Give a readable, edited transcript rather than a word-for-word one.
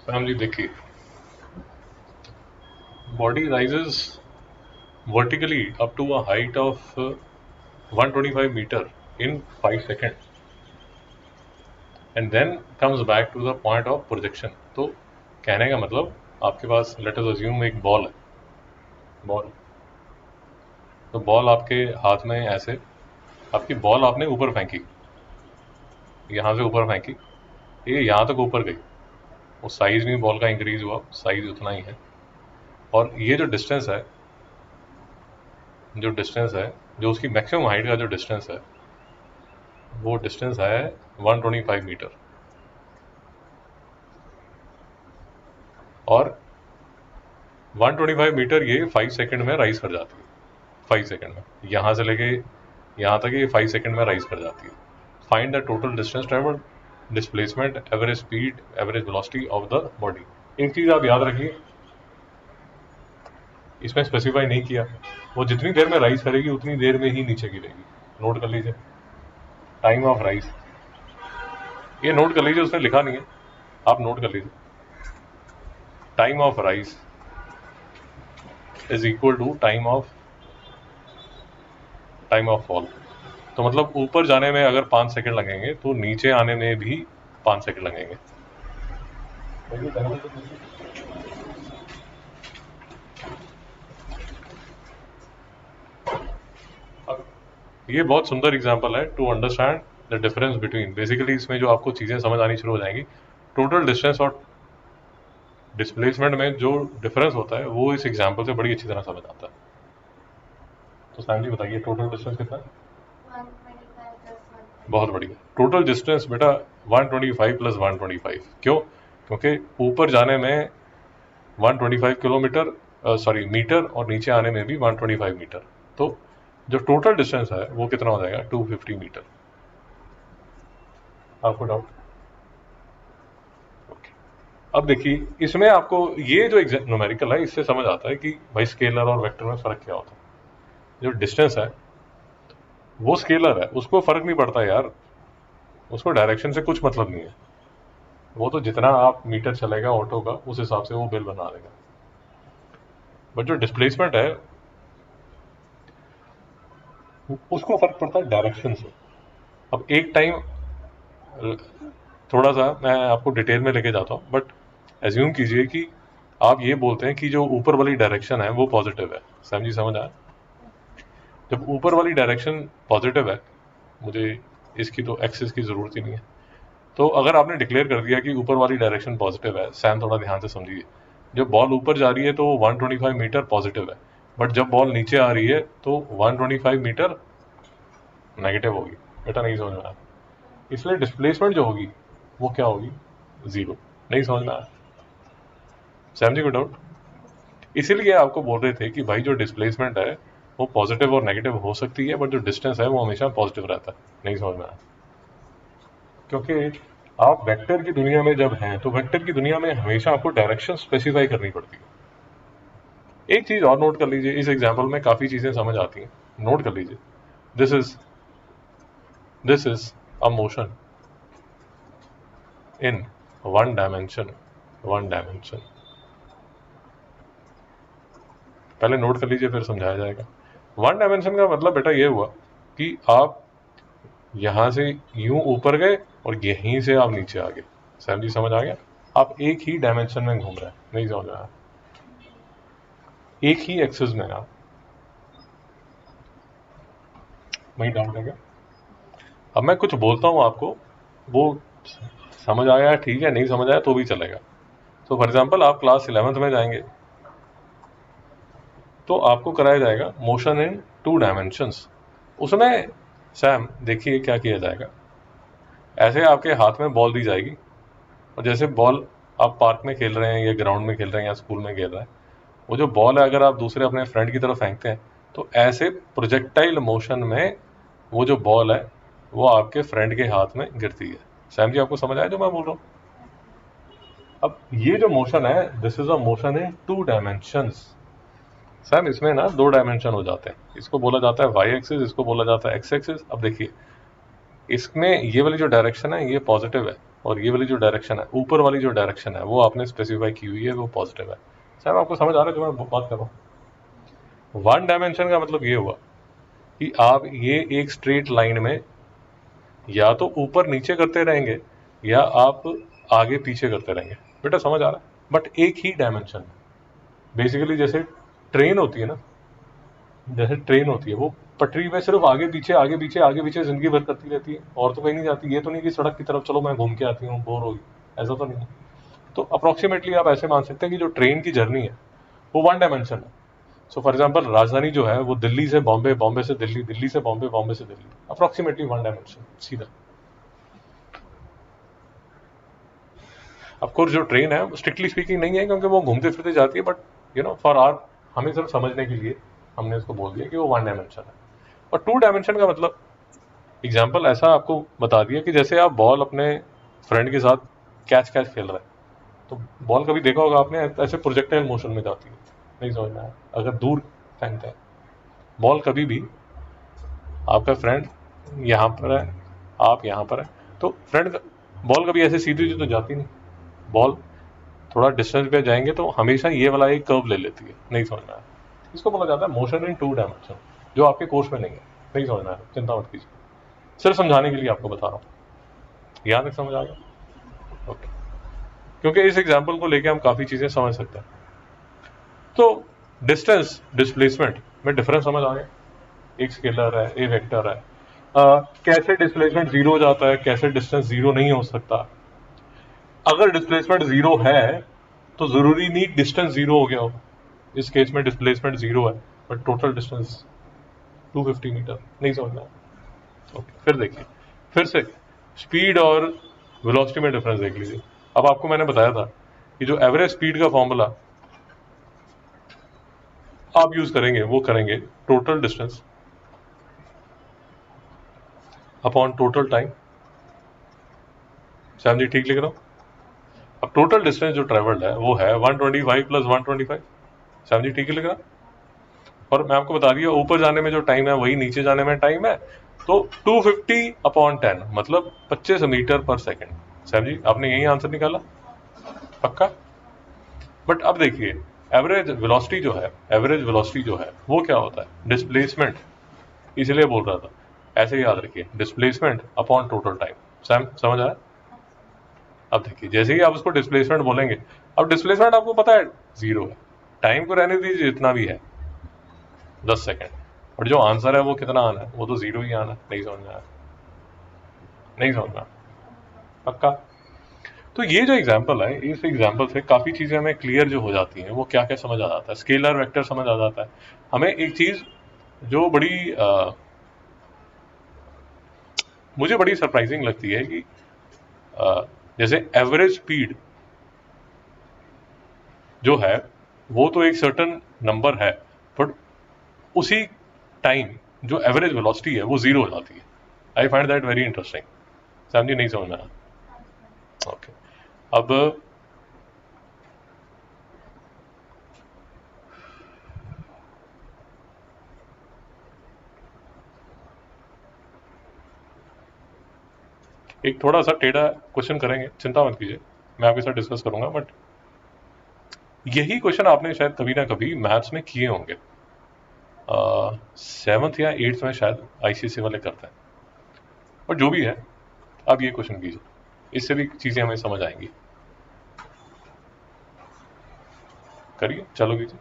Family देखिए, body rises vertically up to a height of 125 meter in 5 seconds and then comes back to the point of projection. तो कहने का मतलब आपके पास let us assume एक ball है, ball, तो बॉल आपके हाथ में ऐसे, आपकी बॉल आपने ऊपर फेंकी, यहाँ से ऊपर फेंकी, ये यहाँ तक ऊपर गई, वो साइज में बॉल का इंक्रीज हुआ, साइज उतना ही है, और ये जो डिस्टेंस है, जो उसकी मैक्सिमम हाइट का जो डिस्टेंस है, वो डिस्टेंस है 125 मीटर। और 125 मीटर ये 5 सेकंड में राइज कर जाती है, 5 सेकंड में, यहाँ से लेके यहाँ तक ये 5 सेकंड में राइज कर जाती है। Find the total distance travelled, displacement, average speed, average velocity of the body. एक चीज आप याद रखिए, इसमें स्पेसिफाई नहीं किया, वो जितनी देर में राइज करेगी उतनी देर में ही नीचे गिरेगी। नोट कर लीजिए, टाइम ऑफ राइज, ये नोट कर लीजिए, उसने लिखा नहीं है, आप नोट कर लीजिए। Time of rise is equal to time of fall. तो मतलब ऊपर जाने में अगर 5 सेकंड लगेंगे तो नीचे आने में भी 5 सेकंड लगेंगे। ये बहुत सुंदर एग्जांपल है to understand the difference between, basically इसमें जो आपको चीज़ें समझ आनी शुरू हो जाएंगी, टोटल डिस्टेंस और डिस्प्लेसमेंट में जो डिफरेंस होता है वो इस एग्जांपल से बड़ी अच्छी तरह समझ आता है। तो सैम जी बताइए, टोटल डिस्टेंस कितना है? 125 बहुत बढ़िया। टोटल डिस्टेंस बेटा 125 प्लस 125। क्यों? क्योंकि ऊपर जाने में 125 किलोमीटर मीटर, और नीचे आने में भी 125 मीटर। तो जो टोटल डिस्टेंस है वो कितना हो जाएगा? 250 मीटर। आपको डाउट? अब देखिए, इसमें आपको ये जो न्यूमेरिकल है इससे समझ आता है कि भाई स्केलर और वेक्टर में फर्क क्या होता है। जो डिस्टेंस है वो स्केलर है, उसको फर्क नहीं पड़ता यार, उसको डायरेक्शन से कुछ मतलब नहीं है, वो तो जितना आप मीटर चलेगा ऑटो का उस हिसाब से वो बिल बना देगा। बट जो डिस्प्लेसमेंट है उसको फर्क पड़ता है डायरेक्शन से। अब एक टाइम थोड़ा सा मैं आपको डिटेल में लेके जाता हूँ, बट एज्यूम कीजिए कि आप ये बोलते हैं कि जो ऊपर वाली डायरेक्शन है वो पॉजिटिव है। सैम जी समझ आया? जब ऊपर वाली डायरेक्शन पॉजिटिव है, मुझे इसकी तो एक्सिस की ज़रूरत ही नहीं है, तो अगर आपने डिक्लेयर कर दिया कि ऊपर वाली डायरेक्शन पॉजिटिव है, सैम थोड़ा ध्यान से समझिए, जब बॉल ऊपर जा रही है तो 125 मीटर पॉजिटिव है, बट जब बॉल नीचे आ रही है तो 125 मीटर नेगेटिव होगी। बेटा नहीं समझ में आया? इसलिए डिस्प्लेसमेंट जो होगी वो क्या होगी? 0। नहीं समझ में आया? सैम जी को डाउट? इसीलिए आपको बोल रहे थे कि भाई जो डिस्प्लेसमेंट है वो पॉजिटिव और नेगेटिव हो सकती है, बट जो डिस्टेंस है वो हमेशा पॉजिटिव रहता है। नहीं समझ में आया? क्योंकि आप वेक्टर की दुनिया में जब हैं तो वेक्टर की दुनिया में हमेशा आपको डायरेक्शन स्पेसिफाई करनी पड़ती है। एक चीज और नोट कर लीजिए, इस एग्जांपल में काफी चीजें समझ आती हैं, नोट कर लीजिए। This is a motion in one dimension. पहले नोट कर लीजिए फिर समझाया जाएगा। वन डायमेंशन का मतलब बेटा ये हुआ कि आप यहां से यूं ऊपर गए और यहीं से आप नीचे आ गए। सैम जी समझ आ गया? आप एक ही डायमेंशन में घूम रहे हैं। नहीं समझ आया? एक ही एक्सिस में आप, वही डाउट है क्या? अब मैं कुछ बोलता हूं आपको, वो समझ आया ठीक है, नहीं समझ आया तो भी चलेगा। तो फॉर एग्जाम्पल आप क्लास 11th में जाएंगे तो आपको कराया जाएगा मोशन इन 2 डायमेंशंस। उसमें सैम देखिए क्या किया जाएगा, ऐसे आपके हाथ में बॉल दी जाएगी, और जैसे बॉल आप पार्क में खेल रहे हैं या ग्राउंड में खेल रहे हैं या स्कूल में खेल रहे हैं, वो जो बॉल है अगर आप दूसरे अपने फ्रेंड की तरफ फेंकते हैं तो ऐसे प्रोजेक्टाइल मोशन में वो जो बॉल है वो आपके फ्रेंड के हाथ में गिरती है। सैम जी आपको समझ आया जो मैं बोल रहा हूँ? अब ये जो मोशन है, this is a motion in 2 dimensions. Sam इसमें ना 2 डायमेंशन हो जाते हैं, इसको बोला जाता है वाई एक्सिस, इसको बोला जाता है एक्स एक्सिस। अब देखिए, इसमें ये वाली जो डायरेक्शन है ये पॉजिटिव है, और ये वाली जो डायरेक्शन है, ऊपर वाली जो डायरेक्शन है, वो आपने स्पेसिफाई की हुई है, वो पॉजिटिव है। साहब आपको समझ आ रहा है जो मैं बात कर रहा हूँ? वन डायमेंशन का मतलब ये हुआ कि आप ये एक स्ट्रेट लाइन में या तो ऊपर नीचे करते रहेंगे या आप आगे पीछे करते रहेंगे। बेटा समझ आ रहा है? बट एक ही डायमेंशन है। बेसिकली जैसे ट्रेन होती है ना, जैसे ट्रेन होती है, वो पटरी में सिर्फ आगे पीछे आगे पीछे आगे पीछे जिंदगी भर करती रहती है, और तो कहीं नहीं जाती। ये तो नहीं कि सड़क की तरफ चलो मैं घूम के आती हूँ, बोर होगी, ऐसा तो नहीं है। तो अप्रोक्सीमेटली आप ऐसे मान सकते हैं कि जो ट्रेन की जर्नी है वो वन डायमेंशन है। सो फॉर एग्जाम्पल राजधानी जो है वो दिल्ली से बॉम्बे, बॉम्बे से दिल्ली, दिल्ली से बॉम्बे, बॉम्बे से दिल्ली, अप्रोक्सीमेटली वन डायमेंशन सीधा। ऑफकोर्स जो ट्रेन है स्ट्रिक्टली स्पीकिंग नहीं है, क्योंकि वो घूमते फिरते जाती है, बट फॉर आर हमें सिर्फ समझने के लिए हमने उसको बोल दिया कि वो वन डायमेंशन है। और टू डायमेंशन का मतलब एग्जाम्पल ऐसा आपको बता दिया कि जैसे आप बॉल अपने फ्रेंड के साथ कैच कैच खेल रहे हैं, तो बॉल कभी देखा होगा आपने, ऐसे प्रोजेक्टाइल मोशन में जाती है, नहीं समझ में आया? अगर दूर फेंकते हैं बॉल, कभी भी आपका फ्रेंड यहाँ पर है, आप यहाँ पर है, तो फ्रेंड बॉल कभी ऐसे सीधी तो जाती नहीं। बॉल थोड़ा डिस्टेंस पे जाएंगे तो हमेशा ये वाला एक कर्व ले लेती है, नहीं समझ में आया? इसको बोला जाता है मोशन इन टू डायमेंशन, जो आपके कोर्स में नहीं है। नहीं समझ में आया? चिंता मत कीजिए, सिर्फ समझाने के लिए आपको बता रहा हूँ। यहाँ तक समझ आ गया? ओके। क्योंकि इस एग्जाम्पल को लेके हम काफ़ी चीज़ें समझ सकते हैं। तो डिस्टेंस डिस्प्लेसमेंट में डिफरेंस समझ आ गया। एक स्केलर है, एक वेक्टर है। कैसे डिस्प्लेसमेंट जीरो हो जाता है, कैसे डिस्टेंस जीरो नहीं हो सकता। अगर डिस्प्लेसमेंट जीरो है तो जरूरी नहीं डिस्टेंस जीरो हो गया हो। इस केस में डिस्प्लेसमेंट जीरो है बट टोटल डिस्टेंस 250 मीटर। नहीं समझ में आया? ओके, फिर देखिए, फिर से स्पीड और वेलोसिटी में डिफरेंस देख लीजिए। अब आपको मैंने बताया था कि जो एवरेज स्पीड का फॉर्मूला आप यूज करेंगे वो करेंगे total distance upon total time. Shyam ji ठीक लिख रहा हूँ? अब टोटल डिस्टेंस जो ट्रेवल्ड है वो है 125 प्लस 125। श्याम जी ठीक लिख रहा? और मैं आपको बता दिया ऊपर जाने में जो टाइम है वही नीचे जाने में टाइम है, तो 250 अपॉन 10 मतलब 25 मीटर पर सेकंड। श्याम जी आपने यही आंसर निकाला? पक्का? बट अब देखिए, एवरेज वेलोसिटी जो है, एवरेज वेलोसिटी जो है वो क्या होता है? डिस्प्लेसमेंट। इसलिए बोल रहा था, ऐसे याद रखिए, displacement upon total time. Sam समझ आया? अब देखिए, जैसे ही आप उसको डिस्प्लेसमेंट बोलेंगे, अब डिस्प्लेसमेंट आपको पता है जीरो है, टाइम को रहने दीजिए जितना भी है 10 सेकेंड, और जो आंसर है वो कितना आना है? वो तो जीरो ही आना है। नहीं समझ में आया? नहीं समझ में आया? पक्का? तो ये जो एग्जाम्पल है, इस एग्जाम्पल से काफ़ी चीज़ें हमें क्लियर जो हो जाती हैं, वो क्या क्या समझ आ जाता है। स्केलर वेक्टर समझ आ जाता है हमें। एक चीज़ जो मुझे बड़ी सरप्राइजिंग लगती है कि जैसे एवरेज स्पीड जो है वो तो एक सर्टन नंबर है, बट उसी टाइम जो एवरेज वेलोसिटी है वो जीरो हो जाती है। I find that very interesting. Sam ji नहीं समझ में आया? ओके। अब एक थोड़ा सा टेढ़ा क्वेश्चन करेंगे, चिंता मत कीजिए, मैं आपके साथ डिस्कस करूंगा। बट यही क्वेश्चन आपने शायद कभी ना कभी मैथ्स में किए होंगे, 7th या 8th में शायद आईसीएसई वाले करते हैं। और जो भी है, अब ये क्वेश्चन कीजिए, इससे भी चीज़ें हमें समझ आएंगी। करिए, चलो कीजिए।